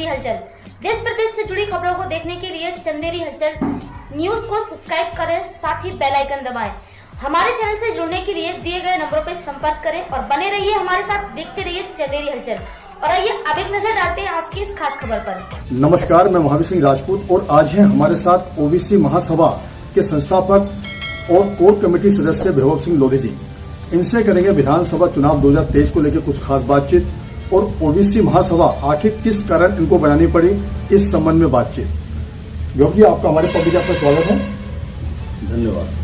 हलचल। देश प्रदेश से जुड़ी खबरों को देखने के लिए चंदेरी हलचल न्यूज को सब्सक्राइब करें, साथ ही बेल आइकन दबाएं। हमारे चैनल से जुड़ने के लिए दिए गए नंबरों पर संपर्क करें और बने रहिए हमारे साथ, देखते रहिए चंदेरी हलचल। और आइए अब एक नजर डालते हैं आज की इस खास खबर पर। नमस्कार, मैं महावीर सिंह राजपूत और आज है हमारे साथ ओबीसी महासभा के संस्थापक और कोर कमेटी सदस्य भैरव सिंह लोधी जी। इनसे करेंगे विधानसभा चुनाव 2023 को लेकर कुछ खास बातचीत और ओबीसी महासभा आखिर किस कारण इनको बनानी पड़ी, इस संबंध में बातचीत। योगी, आपका हमारे पब्लिक आपका स्वागत है। धन्यवाद।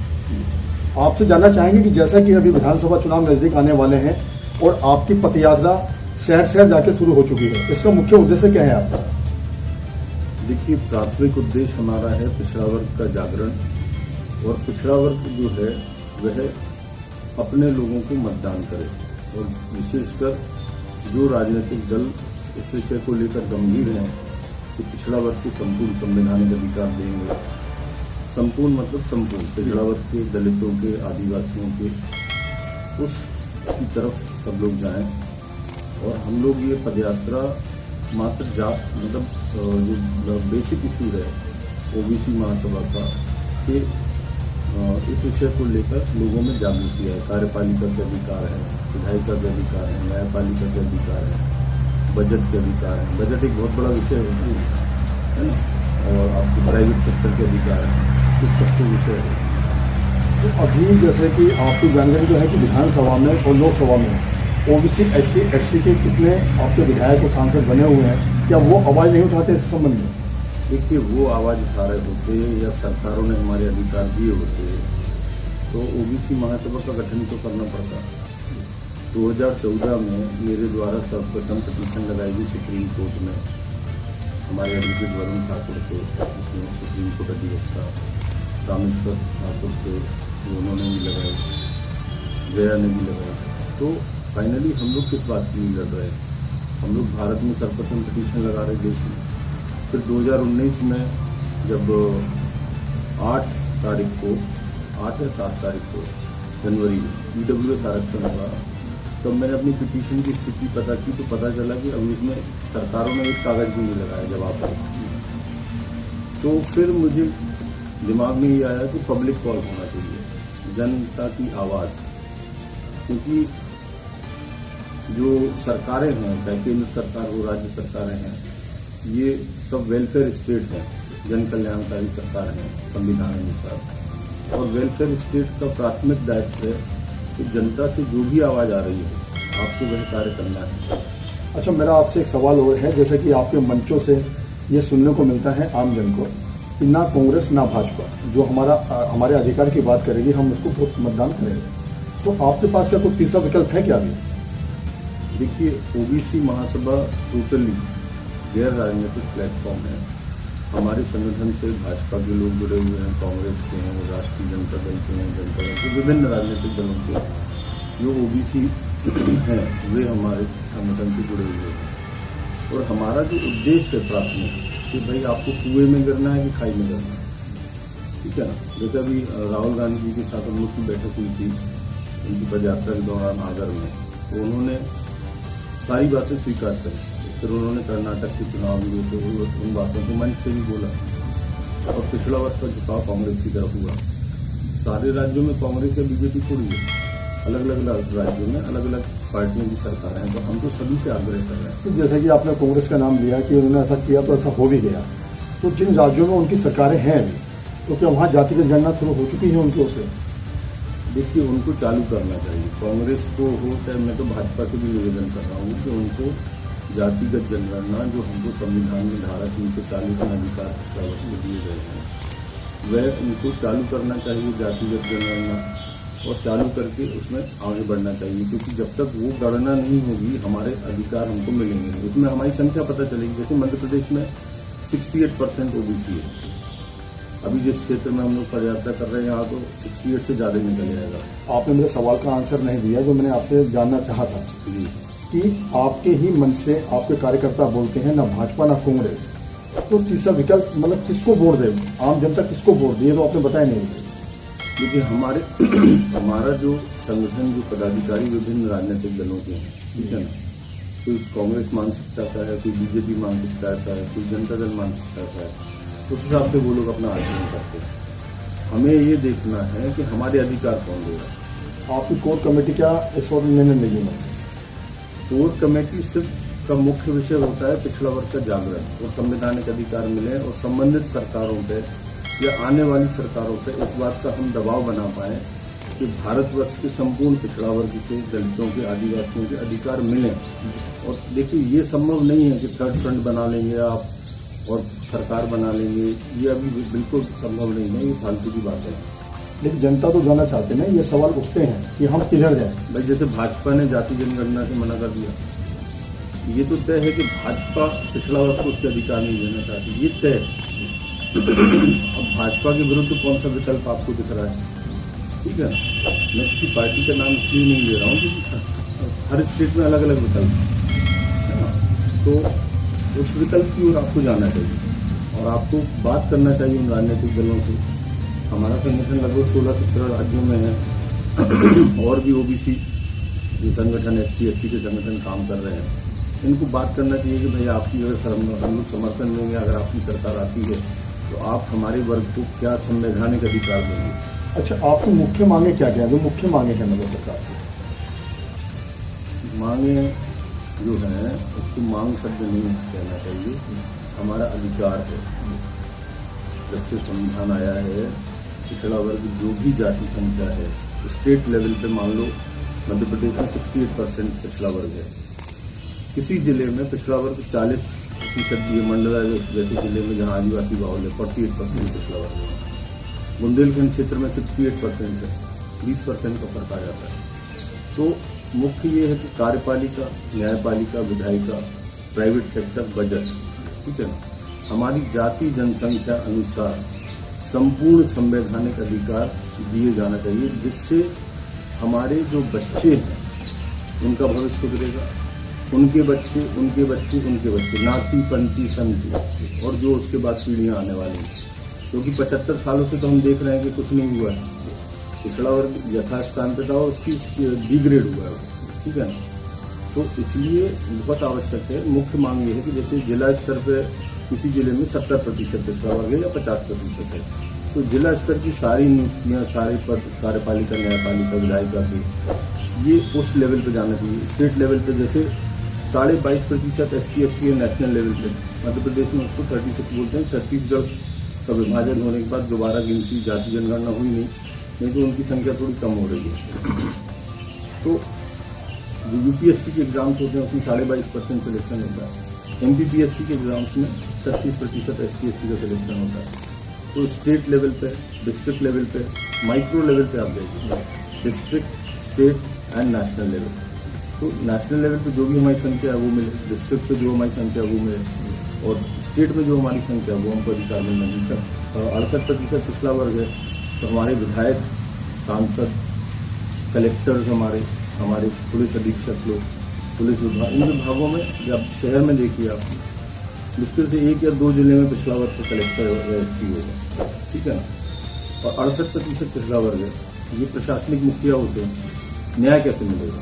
आपसे जानना चाहेंगे कि जैसा कि अभी विधानसभा चुनाव नजदीक आने वाले हैं और आपकी पदयात्रा शहर शहर जाके शुरू हो चुकी है, इसका मुख्य उद्देश्य क्या है आपका? देखिए, प्राथमिक उद्देश्य हमारा है पिछड़ा वर्ग का जागरण, और पिछड़ा वर्ग जो है वह अपने लोगों को मतदान करे, और विशेषकर जो राजनीतिक दल इस विषय को लेकर गंभीर हैं कि पिछड़ा वर्ग को संपूर्ण संवैधानिक अधिकार देंगे, संपूर्ण मतलब संपूर्ण पिछड़ा वर्ग के, दलितों के, आदिवासियों के, उसकी तरफ सब लोग जाएं। और हम लोग ये पदयात्रा मात्र जात मतलब जो बेसिक इशू है ओबीसी महासभा का कि इस विषय को लेकर लोगों में जागृति है। कार्यपालिका के अधिकार है, विधायिका के अधिकार है, न्यायपालिका के अधिकार है, बजट के अधिकार है। बजट एक बहुत बड़ा विषय है ना, और आपके प्राइवेट सेक्टर के अधिकार है, इस सबके विषय है। तो अभी जैसे कि आपकी जानकारी जो है कि विधानसभा में और लोकसभा में ओबीसी एसटी एससी के कितने आपके विधायक और सांसद बने हुए हैं, क्या वो आवाज नहीं उठाते इस संबंध में? देखिए, वो आवाज उठा रहे होते या सरकारों ने हमारे अधिकार दिए होते तो ओबीसी महासभा का गठन तो करना पड़ता। 2014 में मेरे द्वारा सर्वप्रथम पिटीशन लगाई गई सुप्रीम कोर्ट में, हमारे एडवोकेट वरुण ठाकुर थे, जिसमें सुप्रीम कोर्ट अधिवक्ता रामेश्वर ठाकुर थे, उन्होंने भी लगाई, जया ने भी लगाई। तो फाइनली हम लोग किस बात की नहीं लड़ रहे, हम लोग भारत में सर्वप्रथम पिटीशन लगा रहे देश में। फिर 2019 में जब 8 तारीख को 8 या 7 तारीख को जनवरी में ईडब्ल्यूएस आरक्षण हुआ, तब मैंने अपनी पिटीशन की स्थिति पता की तो पता चला कि अभी इसमें सरकारों ने एक कागज भी नहीं लगाया जवाब पर। तो फिर मुझे दिमाग में ये आया कि पब्लिक कॉल होना चाहिए, जनता की आवाज़, क्योंकि जो सरकारें हैं, चाहे केंद्र सरकार हो, राज्य सरकारें हैं, ये सब वेलफेयर स्टेट हैं, जन कल्याणकारी सरकार हैं संविधान अनुसार। और वेलफेयर स्टेट का प्राथमिक दायित्व है कि जनता से जो भी आवाज़ आ रही है आपको वह कार्य करना है। अच्छा, मेरा आपसे एक सवाल और है, जैसे कि आपके मंचों से ये सुनने को मिलता है आम जन को कि ना कांग्रेस ना भाजपा जो हमारे अधिकार की बात करेगी, हम उसको वोट मतदान करेंगे, तो आपके पास क्या कोई तीसरा विकल्प है क्या अभी? देखिए, ओबीसी महासभा टोटली गैर राजनीतिक प्लेटफॉर्म है। हमारे संगठन से भाजपा के लोग जुड़े हुए हैं, कांग्रेस के हैं, राष्ट्रीय जनता दल के हैं, जनता दल के, विभिन्न राजनीतिक दलों के जो ओबीसी हैं वे हमारे संगठन से जुड़े हुए हैं। और हमारा जो उद्देश्य है प्राथमिक कि भाई आपको कुएं में गिरना है कि खाई में गिरना है, ठीक है ना। जैसे अभी राहुल गांधी जी के साथ हम लोग की बैठक हुई थी उनकी पदयात्रा के दौरान आगर में, तो उन्होंने सारी बातें स्वीकार करी। फिर उन्होंने कर्नाटक के चुनाव में तो उन बातों को मंच से भी बोला, और पिछड़ा वर्ग का झुकाव कांग्रेस की तरफ हुआ। सारे राज्यों में कांग्रेस या बीजेपी थोड़ी है, अलग अलग राज्यों में अलग अलग पार्टियों की सरकार है, तो हम तो सभी से आग्रह कर रहे हैं। तो जैसे कि आपने कांग्रेस का नाम लिया कि उन्होंने ऐसा किया तो ऐसा हो भी गया, तो जिन राज्यों में उनकी सरकारें हैं अभी, तो क्या वहाँ जातिगत जनगणना शुरू हो चुकी है उनकी ओर से? देखिए, उनको चालू करना चाहिए, कांग्रेस को हो चाहे मैं तो भाजपा से भी निवेदन कर रहा हूँ कि उनको जातिगत जनगणना जो हमको संविधान में धारा 340 में अधिकार को दिए गए हैं वह उनको चालू करना चाहिए, जातिगत जनगणना, और चालू करके उसमें आगे बढ़ना चाहिए। क्योंकि जब तक वो गणना नहीं होगी हमारे अधिकार हमको मिलेंगे, उसमें हमारी संख्या पता चलेगी। जैसे मध्य प्रदेश में 68% ओबीसी है, अभी जिस क्षेत्र में हम लोग पदयात्रा कर रहे हैं यहाँ तो 68 से ज़्यादा निकल जाएगा। आपने मेरे सवाल का आंसर नहीं दिया जो मैंने आपसे जानना चाहा था जी, कि आपके ही मन से आपके कार्यकर्ता बोलते हैं ना भाजपा ना कांग्रेस, तो तीसरा विकल्प मतलब किसको वोट दे, आम जनता किसको वोट दे, तो आपने बताया नहीं। देखिए, हमारा जो संगठन जो पदाधिकारी विभिन्न राजनीतिक दलों के हैं, ठीक है ना, कोई कांग्रेस मानसिकता का है, कोई बीजेपी मानसिकता का है, कोई जनता दल मानसिकता का है, उस हिसाब से वो लोग अपना आचरण करते हैं। हमें ये देखना है कि हमारे अधिकार कौन देगा। आपकी कोर कमेटी क्या इस वक्त निर्णय लेगी? कोर कमेटी सिर्फ का मुख्य विषय होता है पिछड़ा वर्ग का जागरण और संवैधानिक अधिकार मिले और संबंधित सरकारों पे या आने वाली सरकारों पे इस बात का हम दबाव बना पाए कि भारतवर्ष के संपूर्ण पिछड़ा वर्ग के, दलितों के, आदिवासियों के अधिकार मिले। और देखिए, ये संभव नहीं है कि थर्ड फ्रंट बना लेंगे आप और सरकार बना लेंगे, ये अभी बिल्कुल संभव नहीं है, ये फालतू की बात है। लेकिन जनता तो जानना चाहते हैं, ये सवाल उठते हैं कि हम किधर जाएं। भाई, जैसे भाजपा ने जाति जनगणना से मना कर दिया, ये तो तय है कि भाजपा पिछड़ा वर्ग को उसके अधिकार नहीं देना चाहती, ये तय है। अब भाजपा के विरुद्ध कौन सा विकल्प आपको दिख रहा है? ठीक है, मैं किसी पार्टी का नाम इसलिए नहीं ले रहा हूँ क्योंकि हर स्टेट में अलग अलग विकल्प है ना, तो उस विकल्प की ओर आपको जाना चाहिए और आपको बात करना चाहिए उन राजनीतिक दलों से। हमारा संगठन लगभग 16-17 राज्यों में है और भी ओबीसी संगठन, SC/ST के संगठन काम कर रहे हैं। इनको बात करना चाहिए कि भाई आपकी अगर हम लोग समर्थन देंगे, अगर आपकी सरकार आती है तो आप हमारे वर्ग को क्या संवैधानिक अधिकार देंगे। अच्छा, आपकी मुख्य मांगे क्या क्या है? जो मुख्य मांगे हैं मतलब सरकार से? मांगे जो है उसको मांग शब्द नहीं कहना चाहिए, हमारा अधिकार है। जब से संविधान आया है, पिछड़ा वर्ग जो भी जाति संख्या है, स्टेट लेवल पे मान लो मध्य प्रदेश में 68% पिछड़ा वर्ग है। किसी जिले में पिछड़ा वर्ग 40% भी है, मंडला जैसे जिले में जहाँ आदिवासी बाहुल है 48% पिछड़ा वर्ग है। बुंदेलखंड क्षेत्र में 68% है, 20% का फर्क आ जाता है। तो मुख्य ये है कि कार्यपालिका, न्यायपालिका, विधायिका, प्राइवेट सेक्टर, बजट, ठीक है ना, हमारी जाति जनसंख्या अनुसार संपूर्ण संवैधानिक अधिकार दिए जाना चाहिए, जिससे हमारे जो बच्चे हैं उनका भविष्य सुधरेगा, उनके बच्चे, उनके बच्चे, उनके बच्चे, नाती पंथी संति और जो उसके बाद पीढ़ियां आने वाली हैं। क्योंकि 75 सालों से तो हम देख रहे हैं कि कुछ नहीं हुआ है, पिछड़ा वर्ग यथास्थान पे था और उसकी डिग्रेड हुआ है, ठीक है ना। तो इसलिए बहुत आवश्यक है, मुख्य मांग ये है कि जैसे जिला स्तर पे किसी जिले में 70% पिछड़ा वर्ग है या 50% है, तो जिला स्तर की सारी नियुक्तियाँ, सारे पद कार्यपालिका, न्यायपालिका, विधायिका के ये उस लेवल पे जाना चाहिए। स्टेट लेवल पे जैसे 22.5% SC/ST है नेशनल लेवल पे, मध्य प्रदेश में उसको 36 बोलते हैं। छत्तीसगढ़ का विभाजन होने के बाद दोबारा गिनती, जाति जनगणना हुई नहीं तो उनकी संख्या थोड़ी कम हो रही है। तो जो UPSC के एग्जाम्स होते हैं उसमें 22.5% सिलेक्शन होता है, MPPSC के एग्जाम्स में 36% SC/ST का सिलेक्शन होता है। तो स्टेट लेवल पे, डिस्ट्रिक्ट लेवल पे, माइक्रो लेवल पे आप देखिए, district, state and national level. तो नेशनल लेवल पे जो भी हमारी संख्या है वो मिले, डिस्ट्रिक्ट पे जो हमारी संख्या है वो मिले और स्टेट में जो हमारी संख्या है वो हमको अधिकार मिलना चाहिए। 68% पिछड़ा वर्ग है तो हमारे विधायक, सांसद, कलेक्टर्स, हमारे पुलिस अधीक्षक लोग, पुलिस विभाग, इन विभागों में जब शहर में देखिए आप मुश्किल से 1 या 2 जिले में पिछड़ा वर्ग का कलेक्टर या SP होगा, ठीक है ना। और 68% पिछड़ा वर्ग है, ये प्रशासनिक मुखिया होते हैं, न्याय कैसे मिलेगा?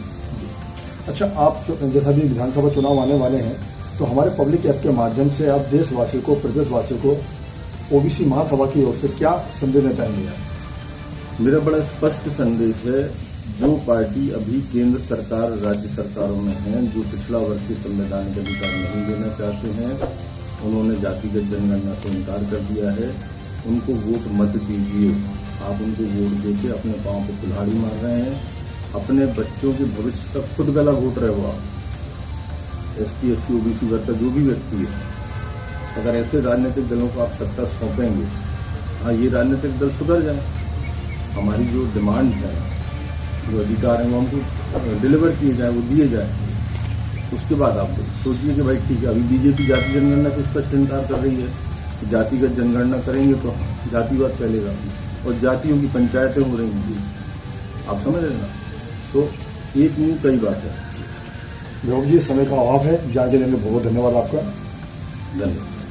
अच्छा, आप जैसा भी विधानसभा चुनाव आने वाले हैं तो हमारे पब्लिक ऐप के माध्यम से आप देशवासियों को, प्रदेशवासियों को OBC महासभा की ओर से क्या संदेश देना चाहेंगे? मेरा बड़ा स्पष्ट संदेश है, जो पार्टी अभी केंद्र सरकार, राज्य सरकारों में है, जो पिछड़ा वर्ग के संवैधानिक अधिकार नहीं देना चाहते हैं, उन्होंने जातिगत जनगणना से इनकार कर दिया है, उनको वोट मत दीजिए। आप उनको वोट देके अपने पाँव पे कुल्हाड़ी मार रहे हैं, अपने बच्चों के भविष्य का खुद गला घोट रहे हो आप। SC/ST OBC वर्ग का जो भी व्यक्ति है, अगर ऐसे राजनीतिक दलों को आप सत्ता सौंपेंगे, हाँ, ये राजनीतिक दल सुधर जाए, हमारी जो डिमांड है, जो अधिकार हैं वो हमको डिलीवर किए जाए, वो दिए जाए। उसके बाद आप सोचिए कि भाई ठीक है, अभी बीजेपी जाति जनगणना से स्पष्ट इनकार कर रही है, जातिगत जनगणना करेंगे तो जातिवाद चलेगा और जातियों की पंचायतें हो रही हैं, आप समझ रहे ना। तो एक मुंह कई बात है। जी, समय का अभाव है, जानकारी देने में बहुत धन्यवाद आपका। धन्यवाद।